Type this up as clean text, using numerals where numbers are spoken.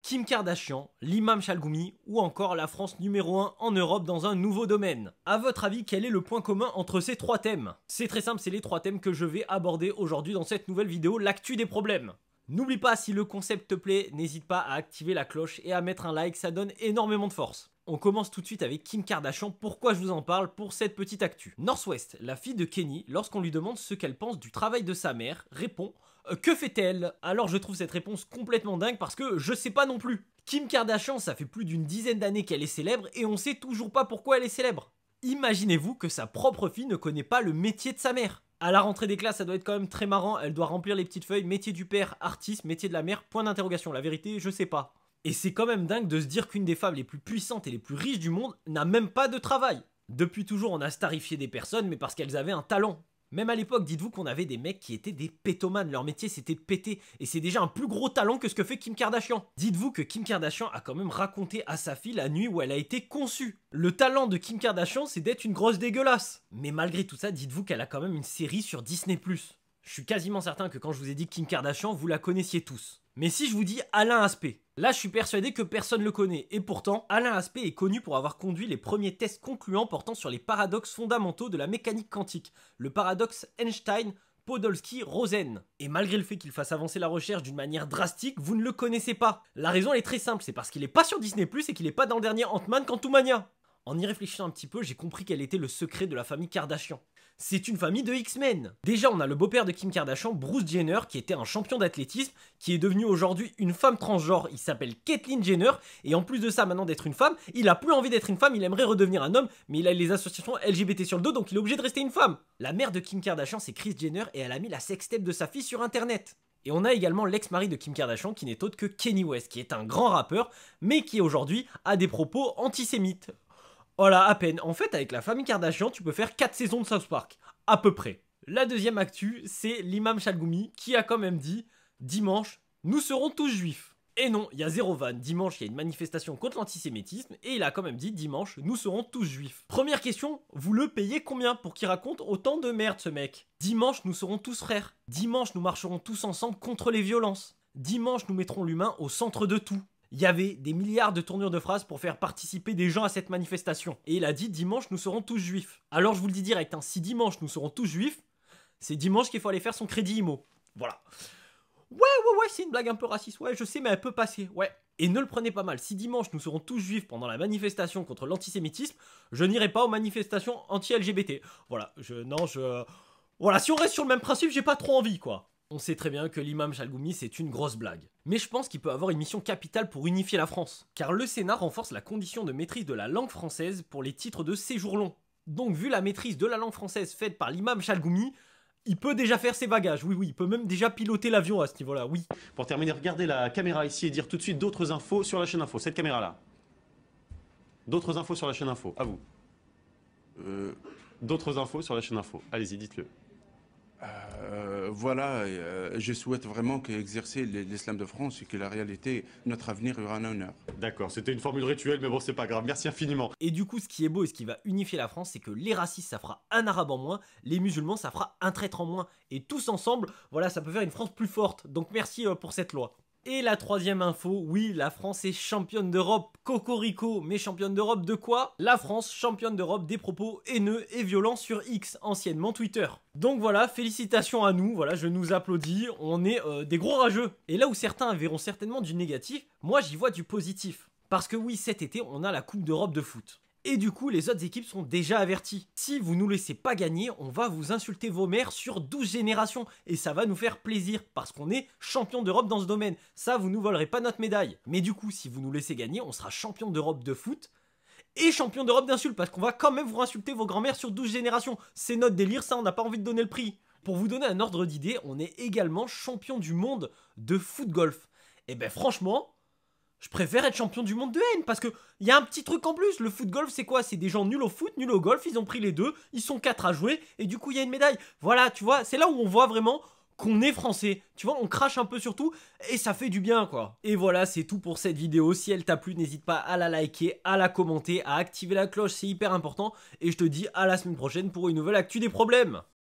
Kim Kardashian, l'imam Chalgoumi ou encore la France numéro 1 en Europe dans un nouveau domaine. A votre avis, quel est le point commun entre ces trois thèmes? C'est très simple, c'est les trois thèmes que je vais aborder aujourd'hui dans cette nouvelle vidéo, l'actu des problèmes. N'oublie pas, si le concept te plaît, n'hésite pas à activer la cloche et à mettre un like, ça donne énormément de force. On commence tout de suite avec Kim Kardashian. Pourquoi je vous en parle pour cette petite actu? North West, la fille de Kenny, lorsqu'on lui demande ce qu'elle pense du travail de sa mère, répond que fait-elle? Alors je trouve cette réponse complètement dingue parce que je sais pas non plus. Kim Kardashian, ça fait plus d'une dizaine d'années qu'elle est célèbre et on sait toujours pas pourquoi elle est célèbre. Imaginez-vous que sa propre fille ne connaît pas le métier de sa mère. À la rentrée des classes, ça doit être quand même très marrant, elle doit remplir les petites feuilles, métier du père, artiste, métier de la mère, point d'interrogation. La vérité, je sais pas. Et c'est quand même dingue de se dire qu'une des femmes les plus puissantes et les plus riches du monde n'a même pas de travail. Depuis toujours, on a starifié des personnes, mais parce qu'elles avaient un talent. Même à l'époque, dites-vous qu'on avait des mecs qui étaient des pétomanes, leur métier c'était de péter, et c'est déjà un plus gros talent que ce que fait Kim Kardashian. Dites-vous que Kim Kardashian a quand même raconté à sa fille la nuit où elle a été conçue. Le talent de Kim Kardashian, c'est d'être une grosse dégueulasse. Mais malgré tout ça, dites-vous qu'elle a quand même une série sur Disney+. Je suis quasiment certain que quand je vous ai dit Kim Kardashian, vous la connaissiez tous. Mais si je vous dis Alain Aspect, là je suis persuadé que personne le connaît, et pourtant, Alain Aspect est connu pour avoir conduit les premiers tests concluants portant sur les paradoxes fondamentaux de la mécanique quantique, le paradoxe Einstein-Podolsky-Rosen. Et malgré le fait qu'il fasse avancer la recherche d'une manière drastique, vous ne le connaissez pas. La raison elle est très simple, c'est parce qu'il est pas sur Disney+, et qu'il est pas dans le dernier Ant-Man Quantumania. En y réfléchissant un petit peu, j'ai compris quel était le secret de la famille Kardashian. C'est une famille de X-Men. Déjà, on a le beau-père de Kim Kardashian, Bruce Jenner, qui était un champion d'athlétisme, qui est devenu aujourd'hui une femme transgenre. Il s'appelle Caitlyn Jenner, et en plus de ça, maintenant d'être une femme, il a plus envie d'être une femme, il aimerait redevenir un homme, mais il a les associations LGBT sur le dos, donc il est obligé de rester une femme. La mère de Kim Kardashian, c'est Kris Jenner, et elle a mis la sextape de sa fille sur internet. Et on a également l'ex-mari de Kim Kardashian, qui n'est autre que Kanye West, qui est un grand rappeur, mais qui aujourd'hui a des propos antisémites. Voilà, à peine. En fait, avec la famille Kardashian, tu peux faire 4 saisons de South Park. À peu près. La deuxième actu, c'est l'imam Chalgoumi qui a quand même dit « Dimanche, nous serons tous juifs ». Et non, il y a zéro vanne. Dimanche, il y a une manifestation contre l'antisémitisme et il a quand même dit « Dimanche, nous serons tous juifs ». Première question, vous le payez combien pour qu'il raconte autant de merde, ce mec? Dimanche, nous serons tous frères. Dimanche, nous marcherons tous ensemble contre les violences. Dimanche, nous mettrons l'humain au centre de tout. Il y avait des milliards de tournures de phrases pour faire participer des gens à cette manifestation. Et il a dit « Dimanche, nous serons tous juifs ». Alors je vous le dis direct, hein, si dimanche, nous serons tous juifs, c'est dimanche qu'il faut aller faire son crédit IMO. Voilà. Ouais, c'est une blague un peu raciste. Ouais, je sais, mais elle peut passer. Ouais. Et ne le prenez pas mal. Si dimanche, nous serons tous juifs pendant la manifestation contre l'antisémitisme, je n'irai pas aux manifestations anti-LGBT. Voilà. Voilà, si on reste sur le même principe, j'ai pas trop envie, quoi. On sait très bien que l'imam Chalgoumi c'est une grosse blague. Mais je pense qu'il peut avoir une mission capitale pour unifier la France. Car le Sénat renforce la condition de maîtrise de la langue française pour les titres de séjour long. Donc vu la maîtrise de la langue française faite par l'imam Chalgoumi, il peut déjà faire ses bagages, oui, il peut même déjà piloter l'avion à ce niveau-là, oui. Pour terminer, regardez la caméra ici et dire tout de suite d'autres infos sur la chaîne info, cette caméra-là. D'autres infos sur la chaîne info, à vous. D'autres infos sur la chaîne info, allez-y, dites-le. Voilà, je souhaite vraiment qu'exercer l'islam de France et que la réalité, notre avenir, y aura un honneur. D'accord, c'était une formule rituelle, mais bon, c'est pas grave, merci infiniment. Et du coup, ce qui est beau et ce qui va unifier la France, c'est que les racistes, ça fera un arabe en moins, les musulmans, ça fera un traître en moins. Et tous ensemble, voilà, ça peut faire une France plus forte. Donc merci pour cette loi. Et la troisième info, oui, la France est championne d'Europe, cocorico, mais championne d'Europe de quoi? La France, championne d'Europe des propos haineux et violents sur X, anciennement Twitter. Donc voilà, félicitations à nous, voilà, je nous applaudis, on est des gros rageux. Et là où certains verront certainement du négatif, moi j'y vois du positif. Parce que oui, cet été, on a la Coupe d'Europe de foot. Et du coup, les autres équipes sont déjà averties. Si vous nous laissez pas gagner, on va vous insulter vos mères sur 12 générations. Et ça va nous faire plaisir, parce qu'on est champion d'Europe dans ce domaine. Ça, vous nous volerez pas notre médaille. Mais du coup, si vous nous laissez gagner, on sera champion d'Europe de foot et champion d'Europe d'insultes, parce qu'on va quand même vous insulter vos grands-mères sur 12 générations. C'est notre délire, ça, on n'a pas envie de donner le prix. Pour vous donner un ordre d'idée, on est également champion du monde de foot-golf. Et ben franchement... je préfère être champion du monde de haine parce que il y a un petit truc en plus. Le foot-golf, c'est quoi? C'est des gens nuls au foot, nuls au golf. Ils ont pris les deux. Ils sont 4 à jouer. Et du coup, il y a une médaille. Voilà, tu vois, c'est là où on voit vraiment qu'on est français. Tu vois, on crache un peu sur tout et ça fait du bien, quoi. Et voilà, c'est tout pour cette vidéo. Si elle t'a plu, n'hésite pas à la liker, à la commenter, à activer la cloche. C'est hyper important. Et je te dis à la semaine prochaine pour une nouvelle actu des problèmes.